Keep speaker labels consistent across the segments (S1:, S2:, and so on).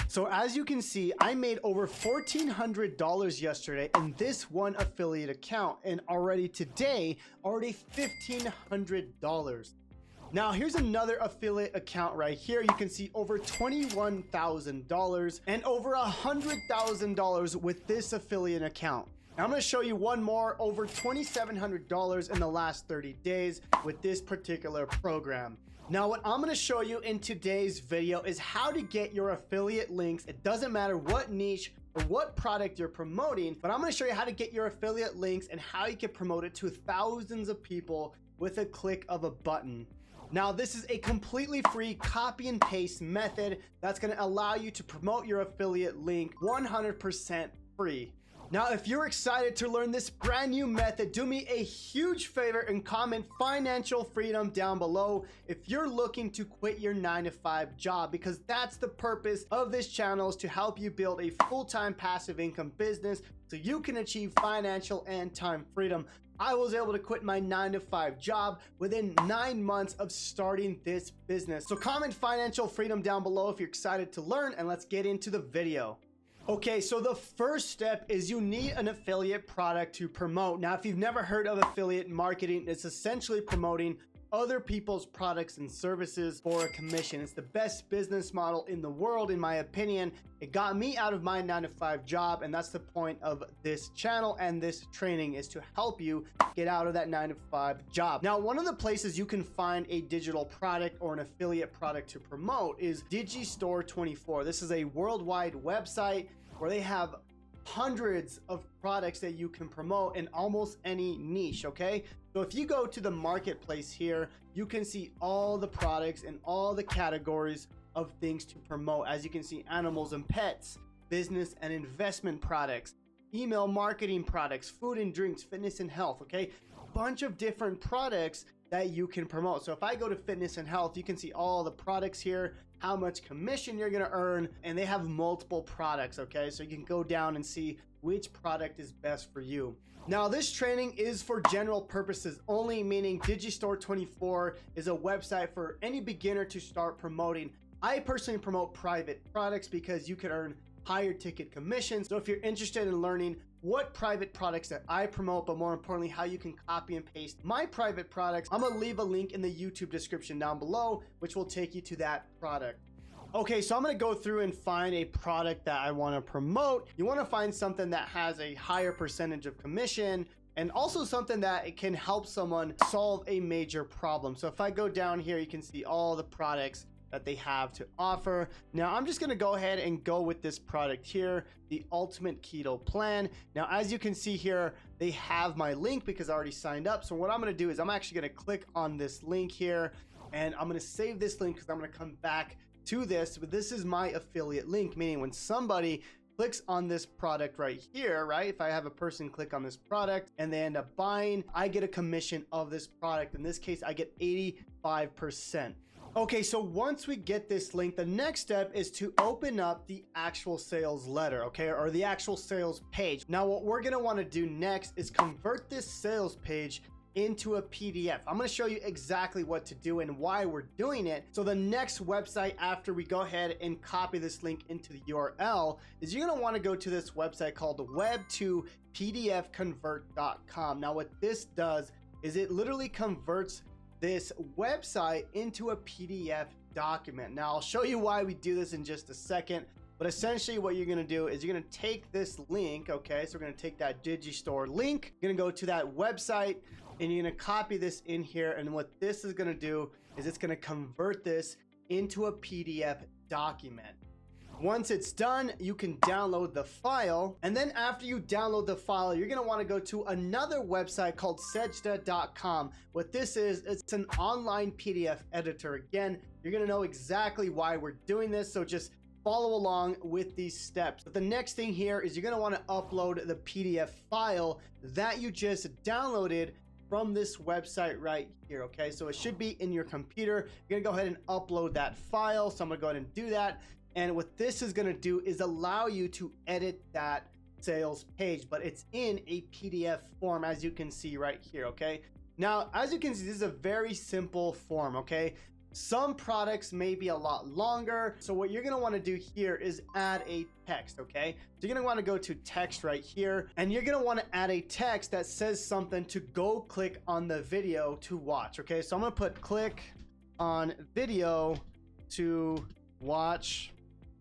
S1: So as you can see, I made over $1,400 yesterday in this one affiliate account, and already today, already $1,500. Now here's another affiliate account right here. You can see over $21,000 and over $100,000 with this affiliate account. Now I'm going to show you one more, over $2,700 in the last 30 days with this particular program. Now what I'm going to show you in today's video is how to get your affiliate links. It doesn't matter what niche or what product you're promoting, but I'm going to show you how to get your affiliate links and how you can promote it to thousands of people with a click of a button. Now this is a completely free copy and paste method that's going to allow you to promote your affiliate link 100% free. Now, if you're excited to learn this brand new method, do me a huge favor and comment financial freedom down below if you're looking to quit your 9-to-5 job, because that's the purpose of this channel, is to help you build a full-time passive income business so you can achieve financial and time freedom. I was able to quit my 9-to-5 job within 9 months of starting this business. So comment financial freedom down below if you're excited to learn, and let's get into the video. Okay, so the first step is you need an affiliate product to promote. Now, if you've never heard of affiliate marketing, it's essentially promoting other people's products and services for a commission. It's the best business model in the world, in my opinion. It got me out of my 9-to-5 job, and that's the point of this channel and this training, is to help you get out of that 9-to-5 job. Now, one of the places you can find a digital product or an affiliate product to promote is Digistore24. This is a worldwide website where they have hundreds of products that you can promote in almost any niche. Okay, so if you go to the marketplace here, you can see all the products and all the categories of things to promote. As you can see, animals and pets, business and investment products, email marketing products, food and drinks, fitness and health. Okay, a bunch of different products that you can promote. So if I go to fitness and health, you can see all the products here, how much commission you're going to earn, and they have multiple products. Okay, so you can go down and see which product is best for you. Now this training is for general purposes only, meaning Digistore24 is a website for any beginner to start promoting. I personally promote private products because you can earn higher ticket commissions. So if you're interested in learning what private products that I promote, but more importantly, how you can copy and paste my private products, I'm gonna leave a link in the YouTube description down below, which will take you to that product. Okay, so I'm gonna go through and find a product that I wanna promote. You wanna find something that has a higher percentage of commission, and also something that it can help someone solve a major problem. So if I go down here, you can see all the products that they have to offer. Now I'm just going to go ahead and go with this product here, the Ultimate Keto Plan. Now as you can see here, they have my link because I already signed up. So what I'm going to do is I'm actually going to click on this link here, and I'm going to save this link because I'm going to come back to this. But this is my affiliate link, meaning when somebody clicks on this product right here, right? If I have a person click on this product and they end up buying, I get a commission of this product. In this case, I get 85%. Okay, so once we get this link, the next step is to open up the actual sales letter, okay, or the actual sales page. Now, what we're gonna wanna do next is convert this sales page into a PDF. I'm gonna show you exactly what to do and why we're doing it. So the next website after we go ahead and copy this link into the URL is you're gonna wanna go to this website called web2pdfconvert.com. Now, what this does is it literally converts this website into a PDF document. Now I'll show you why we do this in just a second, but essentially what you're going to do is you're going to take this link. Okay, so we're going to take that Digistore link, you're going to go to that website, and you're going to copy this in here, and what this is going to do is it's going to convert this into a PDF document. Once it's done, you can download the file, and then after you download the file, you're going to want to go to another website called Sejda.com. What this is, it's an online PDF editor. Again, you're going to know exactly why we're doing this, so just follow along with these steps. But the next thing here is you're going to want to upload the PDF file that you just downloaded from this website right here. Okay, so it should be in your computer. You're gonna go ahead and upload that file, so I'm gonna go ahead and do that. And what this is going to do is allow you to edit that sales page, but it's in a PDF form, as you can see right here. Okay, now as you can see, this is a very simple form. Okay, Some products may be a lot longer. So what you're gonna wanna do here is add a text, okay? So you're gonna wanna go to text right here, and you're gonna wanna add a text that says something to go click on the video to watch, okay? So I'm gonna put click on video to watch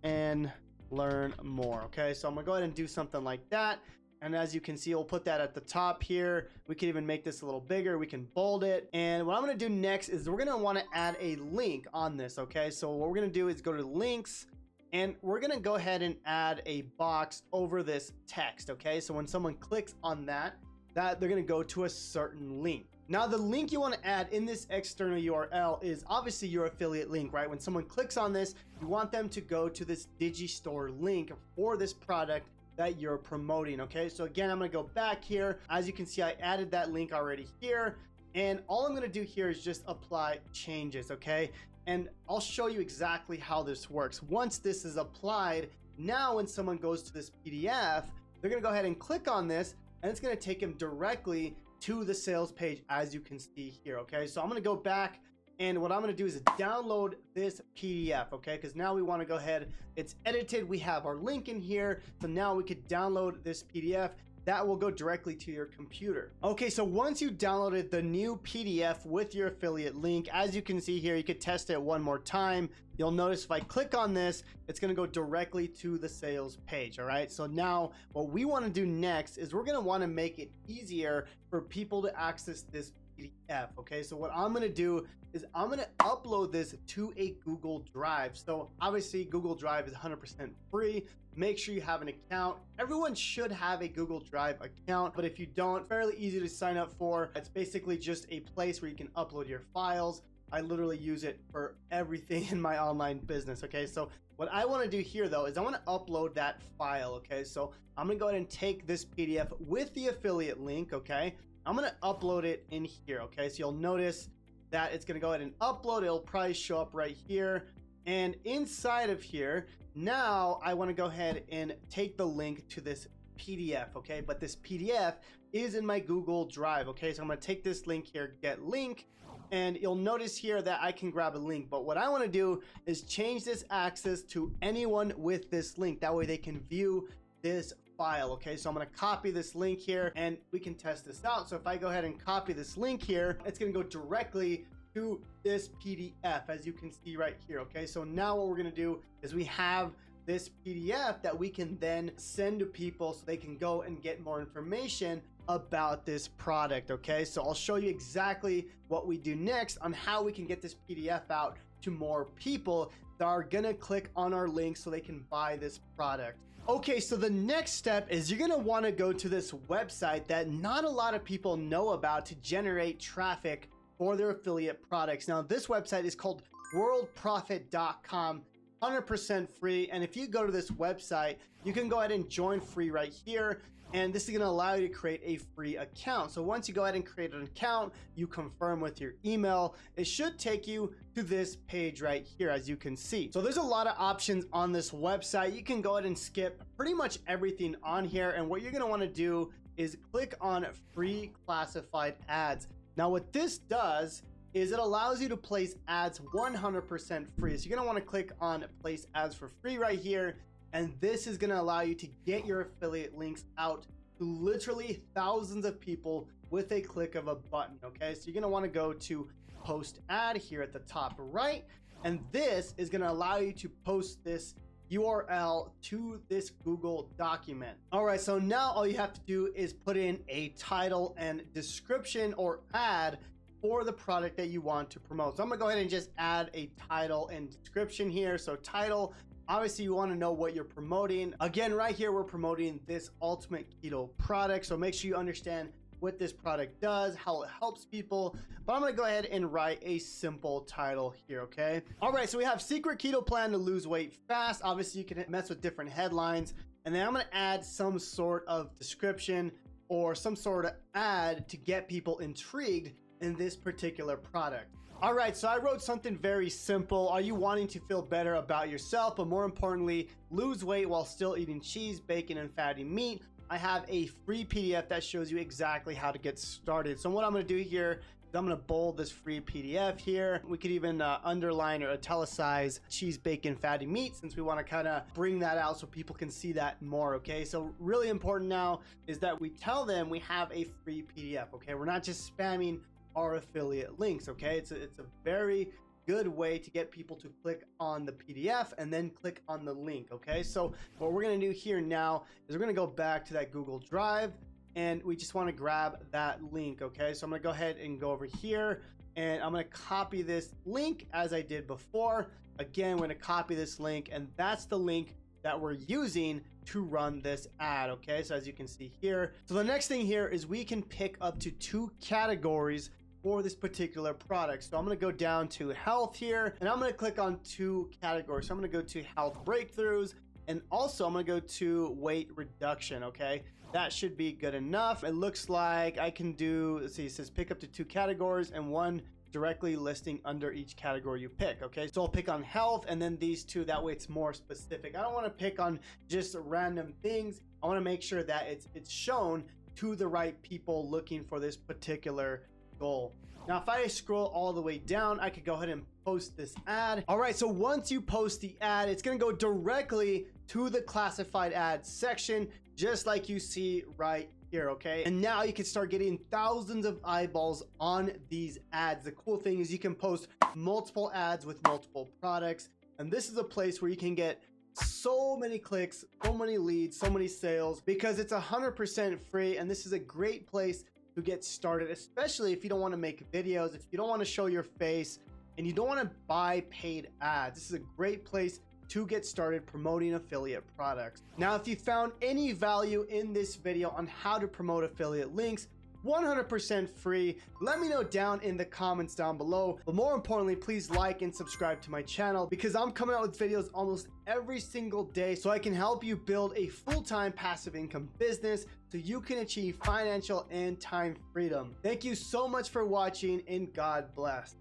S1: and learn more. Okay, so I'm gonna go ahead and do something like that, and as you can see, we'll put that at the top here. We can even make this a little bigger. We can bold it, and what I'm gonna do next is we're gonna want to add a link on this. Okay, so what we're gonna do is go to links, and we're gonna go ahead and add a box over this text. Okay, so when someone clicks on that they're gonna go to a certain link. Now, the link you want to add in this external URL is obviously your affiliate link, right? When someone clicks on this, you want them to go to this Digistore link for this product that you're promoting, okay? So again, I'm gonna go back here. As you can see, I added that link already here, and all I'm gonna do here is just apply changes, okay? And I'll show you exactly how this works. Once this is applied, now when someone goes to this PDF, they're gonna go ahead and click on this, and it's gonna take them directly to the sales page, as you can see here. Okay, so I'm gonna go back, and what I'm gonna do is download this PDF, okay? Because now we want to go ahead, it's edited, we have our link in here, so now we could download this PDF that will go directly to your computer. Okay, so once you downloaded the new PDF with your affiliate link, as you can see here, you could test it one more time. You'll notice if I click on this, it's gonna go directly to the sales page, all right? So now what we wanna do next is we're gonna wanna make it easier for people to access this PDF, okay? So what I'm gonna do is I'm gonna upload this to a Google Drive. So obviously Google Drive is 100% free. Make sure you have an account. Everyone should have a Google Drive account, but if you don't, fairly easy to sign up for. It's basically just a place where you can upload your files. I literally use it for everything in my online business, okay? So what I wanna do here though is I wanna upload that file, okay? So I'm gonna go ahead and take this PDF with the affiliate link, okay? I'm gonna upload it in here, okay? So you'll notice that it's gonna go ahead and upload. It'll probably show up right here. And inside of here, now I wanna go ahead and take the link to this PDF, okay? But this PDF is in my Google Drive, okay? So I'm gonna take this link here, get link, and you'll notice here that I can grab a link. But what I wanna do is change this access to anyone with this link. That way they can view this file, okay? So I'm gonna copy this link here and we can test this out. So if I go ahead and copy this link here, it's gonna go directly to this PDF, as you can see right here, okay? So now what we're gonna do is we have this PDF that we can then send to people so they can go and get more information about this product, okay? So I'll show you exactly what we do next on how we can get this PDF out to more people that are gonna click on our link so they can buy this product. Okay, so the next step is you're gonna wanna go to this website that not a lot of people know about to generate traffic for their affiliate products. Now, this website is called worldprofit.com, 100% free. And if you go to this website, you can go ahead and join free right here. And this is gonna allow you to create a free account. So once you go ahead and create an account, you confirm with your email, it should take you to this page right here, as you can see. So there's a lot of options on this website. You can go ahead and skip pretty much everything on here. And what you're gonna wanna do is click on free classified ads. Now what this does is it allows you to place ads 100% free. So you're gonna wanna click on place ads for free right here. And this is gonna allow you to get your affiliate links out to literally thousands of people with a click of a button, okay? So you're gonna wanna go to post ad here at the top right, and this is gonna allow you to post this URL to this Google document. All right, so now all you have to do is put in a title and description or ad for the product that you want to promote. So I'm gonna go ahead and just add a title and description here. So title, obviously you want to know what you're promoting. Again, right here, we're promoting this ultimate keto product. So make sure you understand what this product does, how it helps people. But I'm going to go ahead and write a simple title here, okay? All right, so we have secret keto plan to lose weight fast. Obviously, you can mess with different headlines. And then I'm going to add some sort of description or some sort of ad to get people intrigued in this particular product. All right, so I wrote something very simple. Are you wanting to feel better about yourself, but more importantly, lose weight while still eating cheese, bacon, and fatty meat? I have a free PDF that shows you exactly how to get started. So what I'm gonna do here is So I'm gonna bold this free PDF here. We could even underline or italicize cheese, bacon, fatty meat, since we want to kind of bring that out so people can see that more. Okay, so really important now is that we tell them we have a free PDF. Okay, we're not just spamming our affiliate links. Okay, it's a very good way to get people to click on the PDF and then click on the link. Okay, so what we're going to do here now is we're going to go back to that Google Drive, and we just want to grab that link. Okay, so I'm going to go ahead and go over here, and I'm going to copy this link as I did before. Again, we're going to copy this link, and that's the link that we're using to run this ad. Okay, so as you can see here, so the next thing here is we can pick up to 2 categories for this particular product. So I'm going to go down to health here, and I'm going to click on 2 categories. So I'm going to go to health breakthroughs, and also I'm going to go to weight reduction. Okay, that should be good enough. It looks like I can do, let's see, it says pick up to 2 categories and 1 directly listing under each category you pick. Okay, so I'll pick on health and then these 2, that way it's more specific. I don't want to pick on just random things. I want to make sure that it's shown to the right people looking for this particular goal. Now, if I scroll all the way down, I could go ahead and post this ad. All right, so once you post the ad, it's going to go directly to the classified ads section, just like you see right here. Okay, and now you can start getting thousands of eyeballs on these ads. The cool thing is you can post multiple ads with multiple products, and this is a place where you can get so many clicks, so many leads, so many sales, because it's 100% free. And this is a great place to get started, especially if you don't want to make videos, if you don't want to show your face, and you don't want to buy paid ads. This is a great place to get started promoting affiliate products. Now, if you found any value in this video on how to promote affiliate links, 100% free, let me know down in the comments down below. But more importantly, please like and subscribe to my channel, because I'm coming out with videos almost every single day so I can help you build a full-time passive income business so you can achieve financial and time freedom. Thank you so much for watching, and God bless.